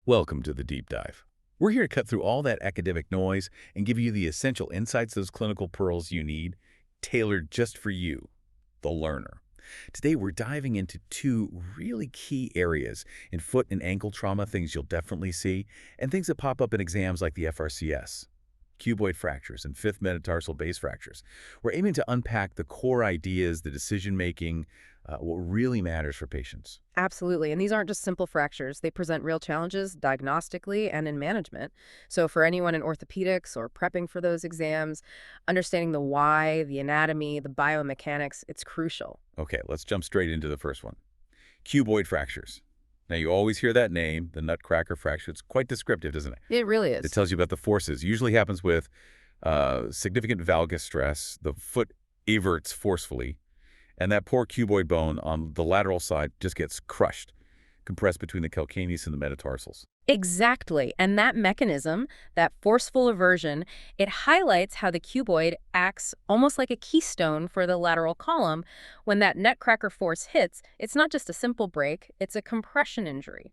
Welcome to the Deep Dive. We're here to cut through all that academic noise and give you the essential insights, those clinical pearls you need, tailored just for you, the learner. Today, we're diving into two really key areas in foot and ankle trauma, things you'll definitely see, and things that pop up in exams like the FRCS. Cuboid fractures and fifth metatarsal base fractures. We're aiming to unpack the core ideas, the decision-making, what really matters for patients. Absolutely. And these aren't just simple fractures. They present real challenges diagnostically and in management. So for anyone in orthopedics or prepping for those exams, understanding the why, the anatomy, the biomechanics, it's crucial. Okay, let's jump straight into the first one. Cuboid fractures. Now, you always hear that name, the nutcracker fracture. It's quite descriptive, isn't it? It really It is. tells you about the forces. Usually happens with significant valgus stress. The foot everts forcefully, and that poor cuboid bone on the lateral side just gets crushed, compressed between the calcaneus and the metatarsals. Exactly. And that mechanism, that forceful aversion, it highlights how the cuboid acts almost like a keystone for the lateral column. When that nutcracker force hits, it's not just a simple break, it's a compression injury.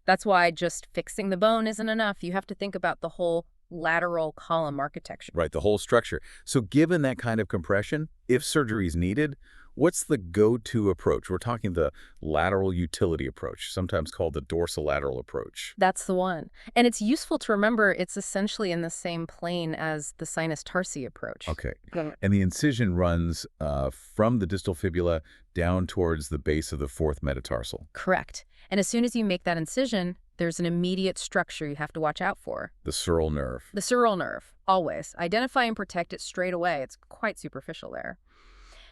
That's why just fixing the bone isn't enough. You have to think about the whole lateral column architecture. Right, the whole structure. So given that kind of compression, if surgery is needed, what's the go-to approach? We're talking the lateral utility approach, sometimes called the dorsolateral approach. That's the one. And it's useful to remember it's essentially in the same plane as the sinus tarsi approach. Okay. Good. And the incision runs from the distal fibula down towards the base of the fourth metatarsal. Correct. And as soon as you make that incision, there's an immediate structure you have to watch out for. The sural nerve. The sural nerve, always. Identify and protect it straight away. It's quite superficial there.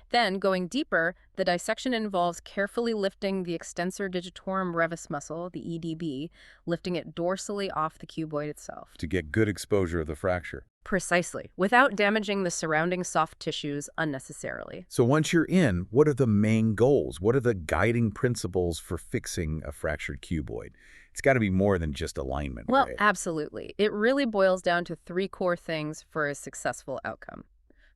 Then, going deeper, the dissection involves carefully lifting the extensor digitorum brevis muscle, the EDB, lifting it dorsally off the cuboid itself. To get good exposure of the fracture. Precisely, without damaging the surrounding soft tissues unnecessarily. So once you're in, what are the main goals? What are the guiding principles for fixing a fractured cuboid? It's got to be more than just alignment, Well, right? absolutely. It really boils down to three core things for a successful outcome.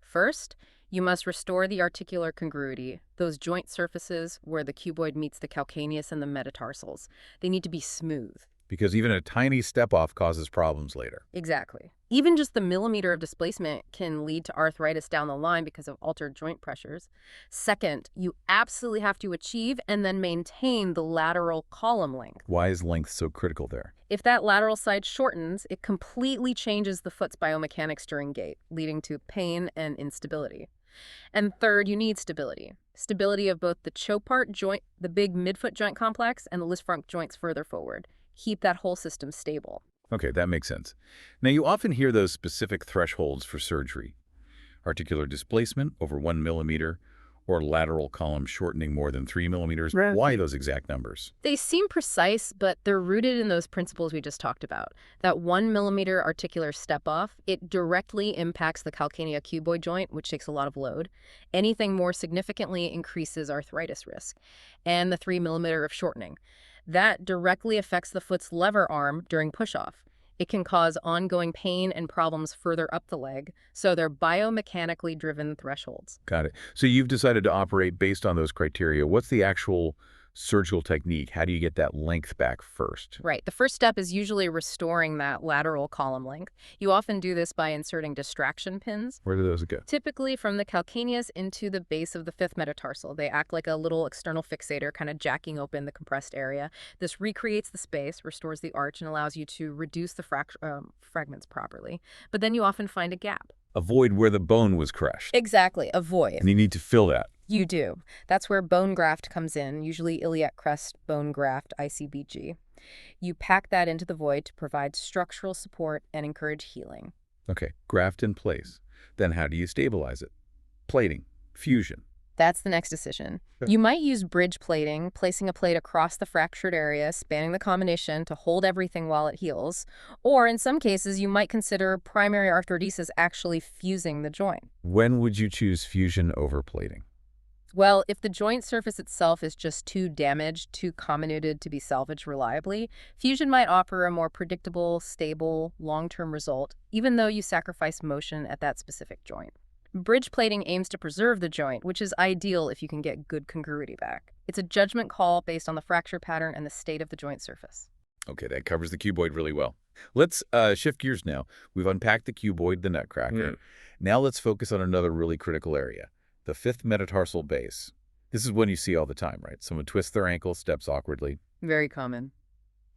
First, you must restore the articular congruity, those joint surfaces where the cuboid meets the calcaneus and the metatarsals. They need to be smooth. Because even a tiny step-off causes problems later. Exactly. Even just the millimeter of displacement can lead to arthritis down the line because of altered joint pressures. Second, you absolutely have to achieve and then maintain the lateral column length. Why is length so critical there? If that lateral side shortens, it completely changes the foot's biomechanics during gait, leading to pain and instability. And third, you need stability. Stability of both the Chopart joint, the big midfoot joint complex, and the Lisfranc joints further forward. Keep that whole system stable. Okay, that makes sense. Now, you often hear those specific thresholds for surgery. Articular displacement over 1 millimeter, or lateral column shortening more than 3 millimeters. Right. Why those exact numbers? They seem precise, but they're rooted in those principles we just talked about. That 1 millimeter articular step-off, it directly impacts the calcanea cuboid joint, which takes a lot of load. Anything more significantly increases arthritis risk. And the 3 millimeter of shortening. That directly affects the foot's lever arm during push-off. It can cause ongoing pain and problems further up the leg, so they're biomechanically driven thresholds. Got it. So you've decided to operate based on those criteria. What's the actual surgical technique? How do you get that length back first? Right. The first step is usually restoring that lateral column length. You often do this by inserting distraction pins, Where do those go? typically from the calcaneus into the base of the fifth metatarsal. They act like a little external fixator, kind of jacking open the compressed area. This recreates the space, restores the arch, and allows you to reduce the fragments properly. But then you often find a gap. Avoid where the bone was crushed. Exactly. A void. And you need to fill that. You do. That's where bone graft comes in, usually iliac crest bone graft, ICBG. You pack that into the void to provide structural support and encourage healing. Okay, graft in place. Then how do you stabilize it? Plating, fusion. That's the next decision. You might use bridge plating, placing a plate across the fractured area, spanning the combination to hold everything while it heals. Or in some cases, you might consider primary arthrodesis actually fusing the joint. When would you choose fusion over plating? Well, if the joint surface itself is just too damaged, too comminuted to be salvaged reliably, fusion might offer a more predictable, stable, long-term result, even though you sacrifice motion at that specific joint. Bridge plating aims to preserve the joint, which is ideal if you can get good congruity back. It's a judgment call based on the fracture pattern and the state of the joint surface. Okay, that covers the cuboid really well. Let's shift gears now. We've unpacked the cuboid, the nutcracker. Mm. Now let's focus on another really critical area, the fifth metatarsal base. This is one you see all the time, right? Someone twists their ankle, steps awkwardly. Very common.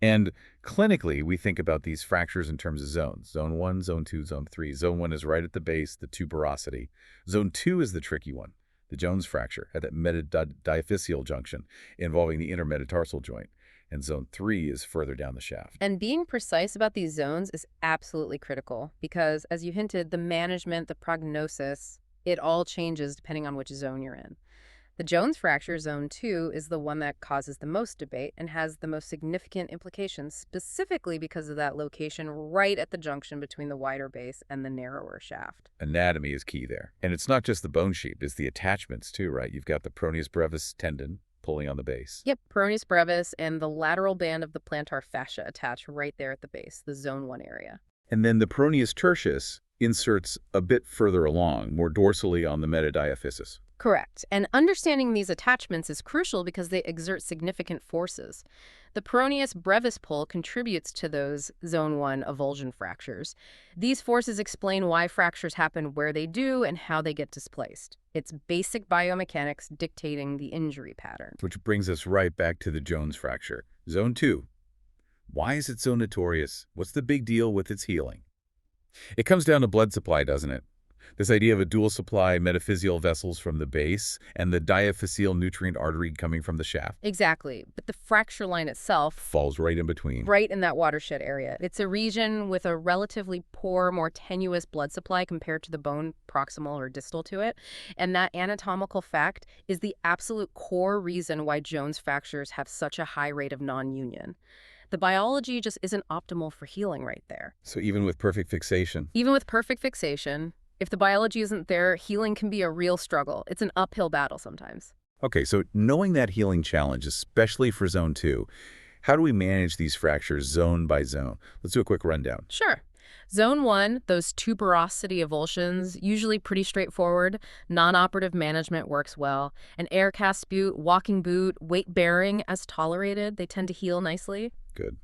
And clinically, we think about these fractures in terms of zones. Zone 1, Zone 2, Zone 3. Zone 1 is right at the base, the tuberosity. Zone 2 is the tricky one, the Jones fracture at that metadiaphyseal junction involving the intermetatarsal joint. And Zone 3 is further down the shaft. And being precise about these zones is absolutely critical because, as you hinted, the management, the prognosis, it all changes depending on which zone you're in. The Jones fracture, zone 2, is the one that causes the most debate and has the most significant implications, specifically because of that location right at the junction between the wider base and the narrower shaft. Anatomy is key there. And it's not just the bone sheet, it's the attachments too, right? You've got the peroneus brevis tendon pulling on the base. Yep, peroneus brevis and the lateral band of the plantar fascia attach right there at the base, the zone 1 area. And then the peroneus tertius inserts a bit further along, more dorsally on the metadiaphysis. Correct. And understanding these attachments is crucial because they exert significant forces. The peroneus brevis pull contributes to those zone 1 avulsion fractures. These forces explain why fractures happen where they do and how they get displaced. It's basic biomechanics dictating the injury pattern. Which brings us right back to the Jones fracture. Zone 2. Why is it so notorious? What's the big deal with its healing? It comes down to blood supply, doesn't it? This idea of a dual supply metaphyseal vessels from the base and the diaphyseal nutrient artery coming from the shaft. Exactly. But the fracture line itself Falls right in between. right in that watershed area. It's a region with a relatively poor, more tenuous blood supply compared to the bone proximal or distal to it. And that anatomical fact is the absolute core reason why Jones fractures have such a high rate of non-union. The biology just isn't optimal for healing right there. So even with perfect fixation. Even with perfect fixation, if the biology isn't there, healing can be a real struggle. It's an uphill battle sometimes. Okay, so knowing that healing challenge, especially for Zone 2, how do we manage these fractures zone by zone? Let's do a quick rundown. Sure. Zone 1, those tuberosity avulsions, usually pretty straightforward. Non-operative management works well. An air cast boot, walking boot, weight bearing as tolerated, they tend to heal nicely. Good.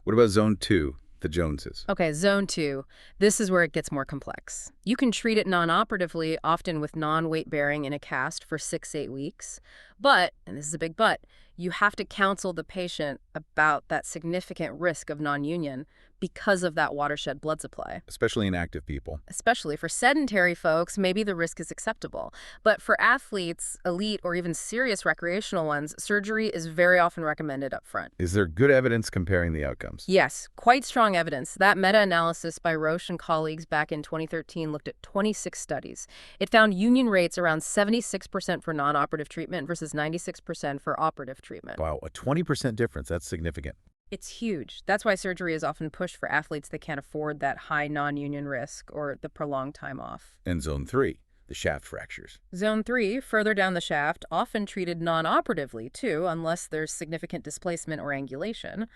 What about Zone 2, the Joneses? Okay, zone 2. This is where it gets more complex. You can treat it non-operatively, often with non-weight bearing in a cast for 6-8 weeks. But, and this is a big but, you have to counsel the patient about that significant risk of non-union because of that watershed blood supply. Especially in active people. Especially for sedentary folks, maybe the risk is acceptable. But for athletes, elite, or even serious recreational ones, surgery is very often recommended up front. Is there good evidence comparing the outcomes? Yes, quite strong evidence. That meta-analysis by Roche and colleagues back in 2013 looked at 26 studies. It found union rates around 76% for non-operative treatment versus 96% for operative treatment. Wow, a 20% difference. That's significant. It's huge. That's why surgery is often pushed for athletes that can't afford that high non-union risk or the prolonged time off. And Zone 3, the shaft fractures. Zone 3, further down the shaft, often treated non-operatively too, unless there's significant displacement or angulation.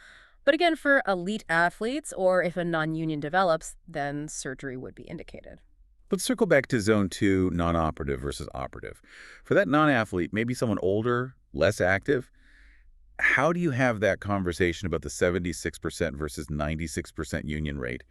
But again, for elite athletes, or if a non-union develops, then surgery would be indicated. Let's circle back to Zone 2, non-operative versus operative. For that non-athlete, maybe someone older, less active, how do you have that conversation about the 76% versus 96% union rate?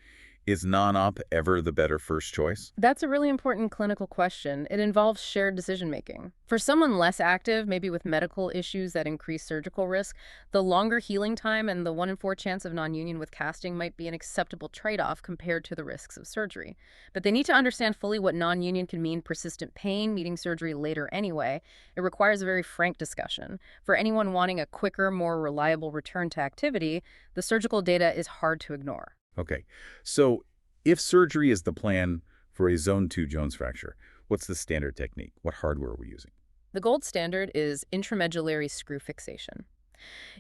Is non-op ever the better first choice? That's a really important clinical question. It involves shared decision-making. For someone less active, maybe with medical issues that increase surgical risk, the longer healing time and the 1 in 4 chance of non-union with casting might be an acceptable trade-off compared to the risks of surgery. But they need to understand fully what non-union can mean: persistent pain, needing surgery later anyway. It requires a very frank discussion. For anyone wanting a quicker, more reliable return to activity, the surgical data is hard to ignore. Okay, so if surgery is the plan for a Zone 2 Jones fracture, what's the standard technique? What hardware are we using? The gold standard is intramedullary screw fixation.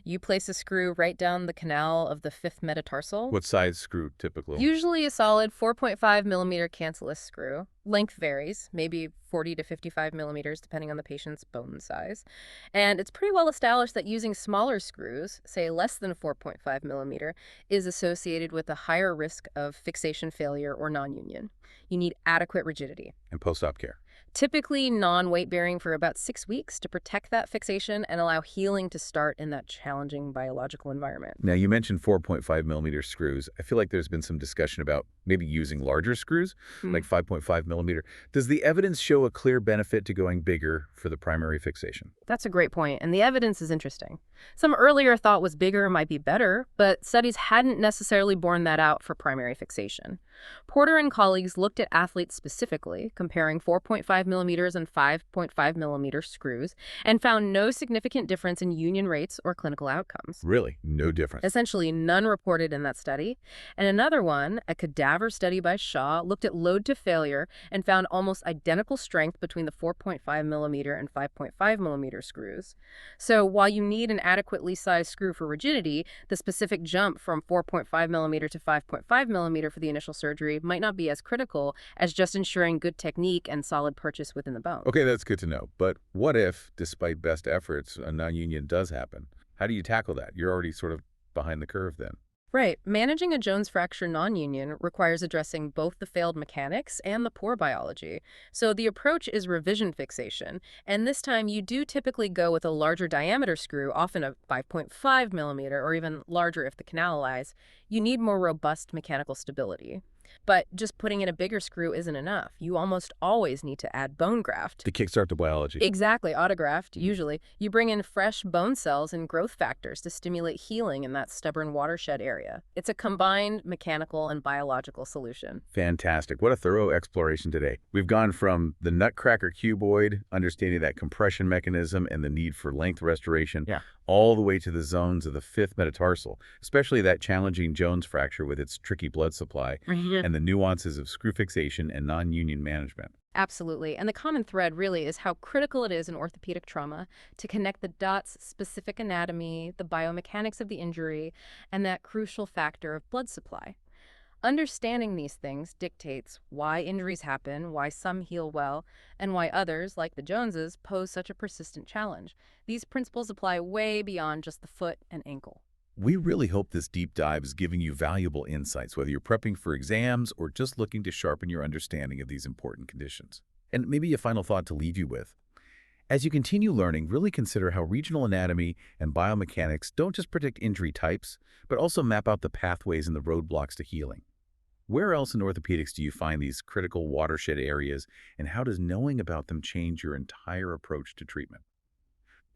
You place a screw right down the canal of the fifth metatarsal. What size screw typically? Usually a solid 4.5 millimeter cancellous screw. Length varies, maybe 40 to 55 millimeters, depending on the patient's bone size. And it's pretty well established that using smaller screws, say less than 4.5 millimeter, is associated with a higher risk of fixation failure or non-union. You need adequate rigidity. And post-op care? Typically non-weight bearing for about 6 weeks to protect that fixation and allow healing to start in that challenging biological environment. Now, you mentioned 4.5 millimeter screws. I feel like there's been some discussion about maybe using larger screws, like 5.5 millimeter. Does the evidence show a clear benefit to going bigger for the primary fixation? That's a great point, and the evidence is interesting. Some earlier thought was bigger might be better, but studies hadn't necessarily borne that out for primary fixation. Porter and colleagues looked at athletes specifically, comparing 4.5 millimeters and 5.5 millimeter screws, and found no significant difference in union rates or clinical outcomes. Really? No difference. Essentially none reported in that study. And another one, a cadaver study by Shaw, looked at load to failure and found almost identical strength between the 4.5 millimeter and 5.5 millimeter screws. So while you need an adequately sized screw for rigidity, the specific jump from 4.5 millimeter to 5.5 millimeter for the initial surgery might not be as critical as just ensuring good technique and solid purchase within the bone. Okay, that's good to know. But what if, despite best efforts, a non-union does happen? How do you tackle that? You're already sort of behind the curve then. Right. Managing a Jones fracture non-union requires addressing both the failed mechanics and the poor biology. So the approach is revision fixation, and this time you do typically go with a larger diameter screw, often a 5.5 millimeter, or even larger if the canal lies. You need more robust mechanical stability. But just putting in a bigger screw isn't enough. You almost always need to add bone graft. To kickstart the biology. Exactly, autograft, usually. You bring in fresh bone cells and growth factors to stimulate healing in that stubborn watershed area. It's a combined mechanical and biological solution. Fantastic. What a thorough exploration today. We've gone from the nutcracker cuboid, understanding that compression mechanism and the need for length restoration, all the way to the zones of the fifth metatarsal, especially that challenging Jones fracture with its tricky blood supply and the nuances of screw fixation and non-union management. Absolutely. And the common thread really is how critical it is in orthopedic trauma to connect the dots, specific anatomy, the biomechanics of the injury, and that crucial factor of blood supply. Understanding these things dictates why injuries happen, why some heal well, and why others, like the Joneses, pose such a persistent challenge. These principles apply way beyond just the foot and ankle. We really hope this deep dive is giving you valuable insights, whether you're prepping for exams or just looking to sharpen your understanding of these important conditions. And maybe a final thought to leave you with. As you continue learning, really consider how regional anatomy and biomechanics don't just predict injury types, but also map out the pathways and the roadblocks to healing. Where else in orthopedics do you find these critical watershed areas, and how does knowing about them change your entire approach to treatment?